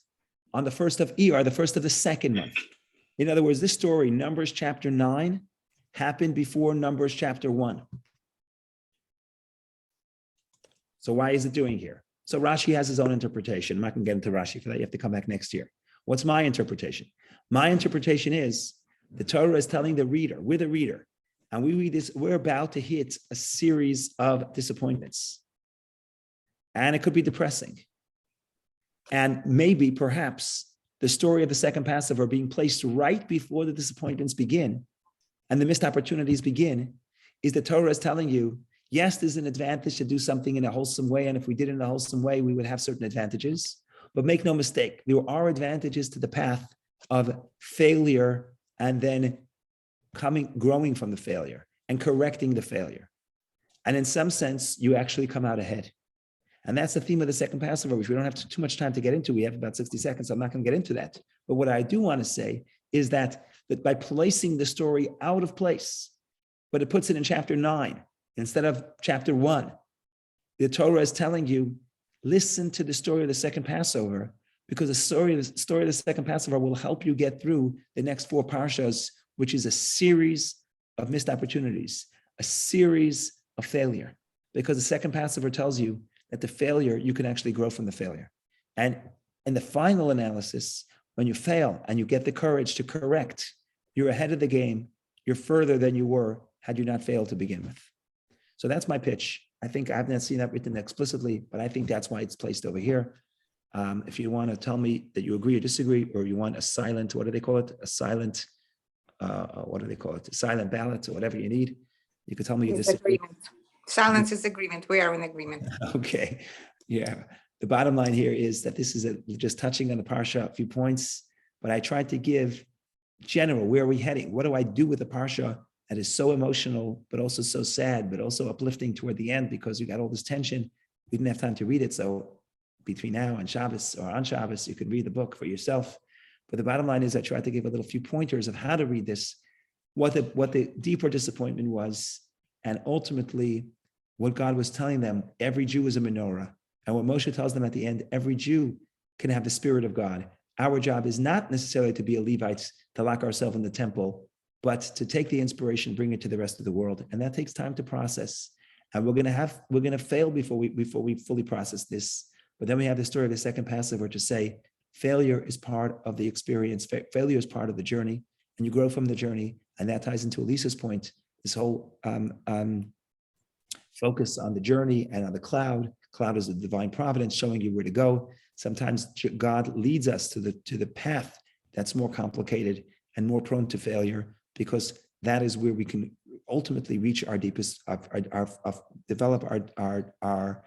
on the first of Iyar, the first of the second month. In other words, this story, Numbers chapter 9, happened before Numbers chapter 1. So why is it doing here? So Rashi has his own interpretation. I'm not going to get into Rashi for that. You have to come back next year. What's my interpretation? My interpretation is the Torah is telling the reader, we're the reader, and we read this, we're about to hit a series of disappointments. And it could be depressing. And maybe, perhaps, the story of the second Passover being placed right before the disappointments begin and the missed opportunities begin is the Torah is telling you, yes, there's an advantage to do something in a wholesome way. And if we did it in a wholesome way, we would have certain advantages. But make no mistake, there are advantages to the path of failure and then growing from the failure and correcting the failure. And in some sense, you actually come out ahead. And that's the theme of the second Passover, which we don't have too much time to get into. We have about 60 seconds, so I'm not going to get into that. But what I do want to say is that by placing the story out of place, but it puts it in chapter 9 instead of chapter 1, the Torah is telling you, listen to the story of the second Passover, because the story of the second Passover will help you get through the next 4 parshas, which is a series of missed opportunities, a series of failure. Because the second Passover tells you that the failure, you can actually grow from the failure. And in the final analysis, when you fail and you get the courage to correct, you're ahead of the game. You're further than you were had you not failed to begin with. So that's my pitch. I think I haven't seen that written explicitly, but I think that's why it's placed over here. If you want to tell me that you agree or disagree, or you want a silent, what do they call it? A silent, what do they call it? A silent ballot or whatever you need. You can tell me you disagree. Agreement. Silence is agreement. We are in agreement. Okay. Yeah. The bottom line here is that this is just touching on the parsha, a few points, but I tried to give general, where are we heading? What do I do with the parsha that is so emotional, but also so sad, but also uplifting toward the end, because we got all this tension. We didn't have time to read it. So between now and Shabbos or on Shabbos, you can read the book for yourself. But the bottom line is I tried to give a few pointers of how to read this, what the deeper disappointment was, and ultimately what God was telling them. Every Jew is a menorah. And what Moshe tells them at the end, every Jew can have the Spirit of God. Our job is not necessarily to be a Levite, to lock ourselves in the temple, but to take the inspiration, bring it to the rest of the world. And that takes time to process. And we're going to fail before we fully process this. But then we have the story of the second Passover to say, failure is part of the experience. Failure is part of the journey, and you grow from the journey. And that ties into Elisa's point, this whole focus on the journey and on the cloud. Cloud is the divine providence showing you where to go. Sometimes God leads us to the path that's more complicated and more prone to failure, because that is where we can ultimately reach our deepest, develop our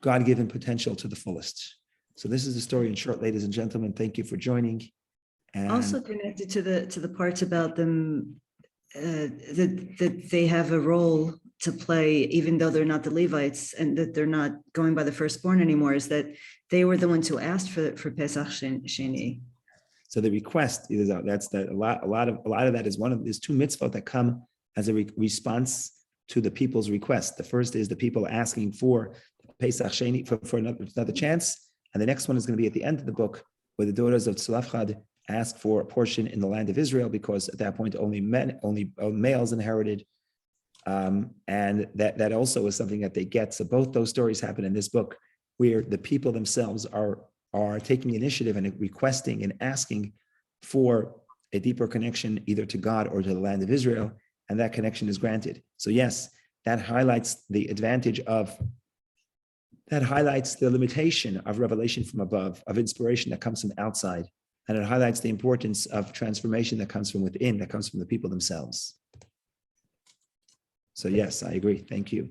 God-given potential to the fullest. So this is the story in short, ladies and gentlemen. Thank you for joining. And also connected to the parts about them that they have a role to play, even though they're not the Levites and that they're not going by the firstborn anymore, is that they were the ones who asked for Pesach Sheni. So the request is out. That's that. A lot of that is there's 2 mitzvot that come as a response to the people's request. The first is the people asking for Pesach Sheni for another chance, and the next one is going to be at the end of the book, where the daughters of Tzlafchad ask for a portion in the land of Israel, because at that point only males inherited, and that also is something that they get. So both those stories happen in this book, where the people themselves are taking initiative and requesting and asking for a deeper connection either to God or to the land of Israel, and that connection is granted. So yes, that highlights the limitation of revelation from above, of inspiration that comes from outside. And it highlights the importance of transformation that comes from within, that comes from the people themselves. So yes, I agree. Thank you.